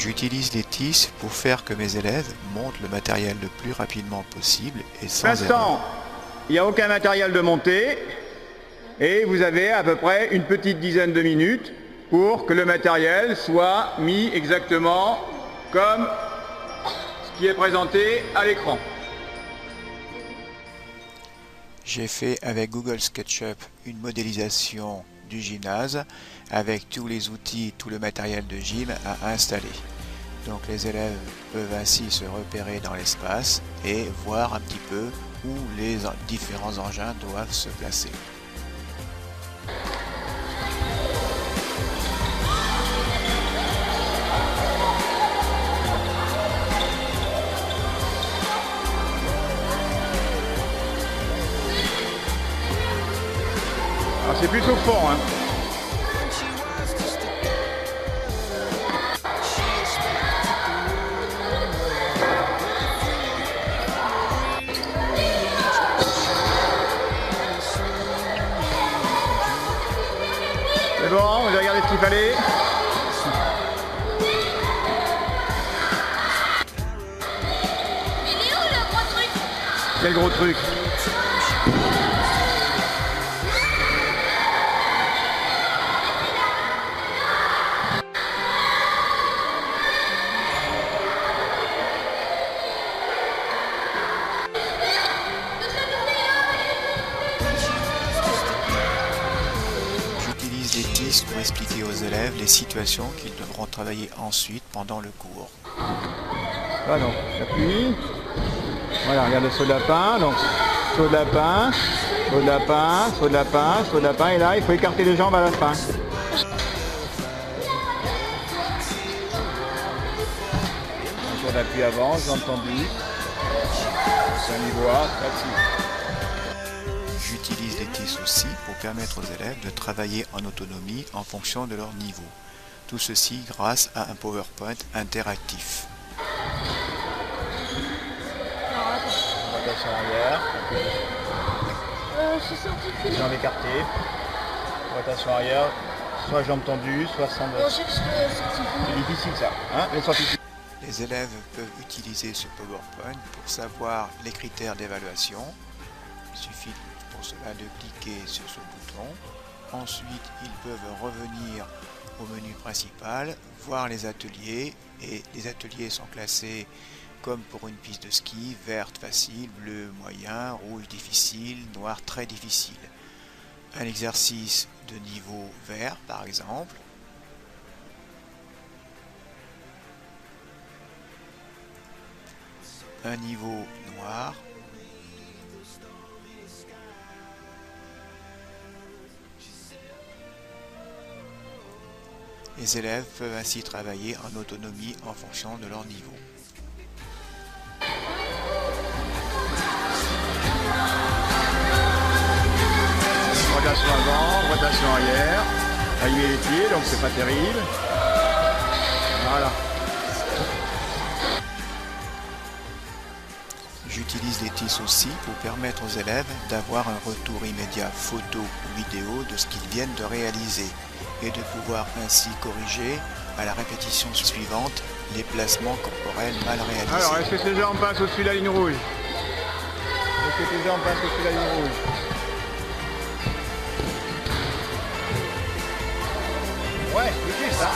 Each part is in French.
J'utilise les TIS pour faire que mes élèves montent le matériel le plus rapidement possible et sans Pour l'instant, il n'y a aucun matériel de montée et vous avez à peu près une petite dizaine de minutes pour que le matériel soit mis exactement comme ce qui est présenté à l'écran. J'ai fait avec Google SketchUp une modélisation du gymnase avec tous les outils, tout le matériel de gym à installer. Donc les élèves peuvent ainsi se repérer dans l'espace et voir un petit peu où les différents engins doivent se placer. Alors c'est plutôt fort, hein. C'est bon, vous avez regardé ce qu'il fallait. Il est où le gros truc? Quel gros truc? J'utilise les TIS pour expliquer aux élèves les situations qu'ils devront travailler ensuite pendant le cours. Ah donc, j'appuie. Voilà, regarde le saut de lapin. Donc, saut de lapin, saut de lapin, saut de lapin, saut de lapin. Et là, il faut écarter les jambes à la fin. Donc, on appuie avant, j'ai entendu. C'est un niveau A, facile. J'utilise les TIS aussi pour permettre aux élèves de travailler en autonomie en fonction de leur niveau. Tout ceci grâce à un PowerPoint interactif. Rotation arrière. Je suis sorti de film. Jambes écartées. Rotation arrière. Soit jambes tendues, soit sans. Bon, je sais que je suis sorti de film. C'est difficile ça. Hein, les sorties. Les élèves peuvent utiliser ce PowerPoint pour savoir les critères d'évaluation. Il suffit pour cela de cliquer sur ce bouton. Ensuite, ils peuvent revenir au menu principal, voir les ateliers, et les ateliers sont classés comme pour une piste de ski, verte facile, bleu moyen, rouge difficile, noir très difficile. Un exercice de niveau vert par exemple. Un niveau noir. Les élèves peuvent ainsi travailler en autonomie en fonction de leur niveau. Rotation avant, rotation arrière. Allumer les pieds, donc c'est pas terrible. Voilà. J'utilise les TIS aussi pour permettre aux élèves d'avoir un retour immédiat photo ou vidéo de ce qu'ils viennent de réaliser et de pouvoir ainsi corriger à la répétition suivante les placements corporels mal réalisés. Alors, est-ce que ces jambes passent au-dessus de la ligne rouge? Est-ce que ces jambes passent au-dessus de la ligne rouge? Ouais, c'est juste ça.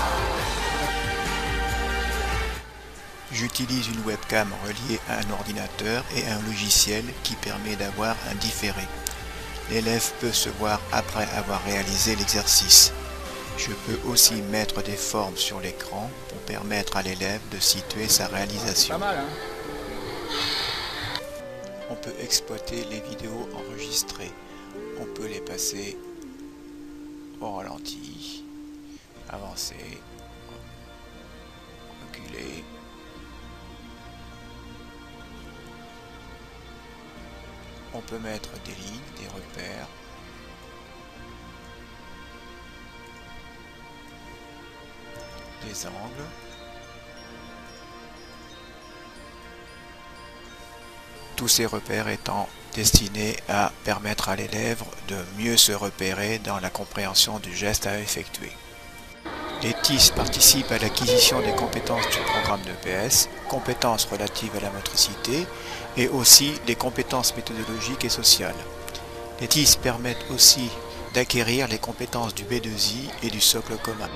J'utilise une webcam reliée à un ordinateur et un logiciel qui permet d'avoir un différé. L'élève peut se voir après avoir réalisé l'exercice. Je peux aussi mettre des formes sur l'écran pour permettre à l'élève de situer sa réalisation. Pas mal, hein? On peut exploiter les vidéos enregistrées. On peut les passer au ralenti, avancer, reculer. On peut mettre des lignes, des repères. Des angles. Tous ces repères étant destinés à permettre à l'élève de mieux se repérer dans la compréhension du geste à effectuer. Les TIS participent à l'acquisition des compétences du programme d'EPS, compétences relatives à la motricité et aussi les compétences méthodologiques et sociales. Les TIS permettent aussi d'acquérir les compétences du B2I et du socle commun.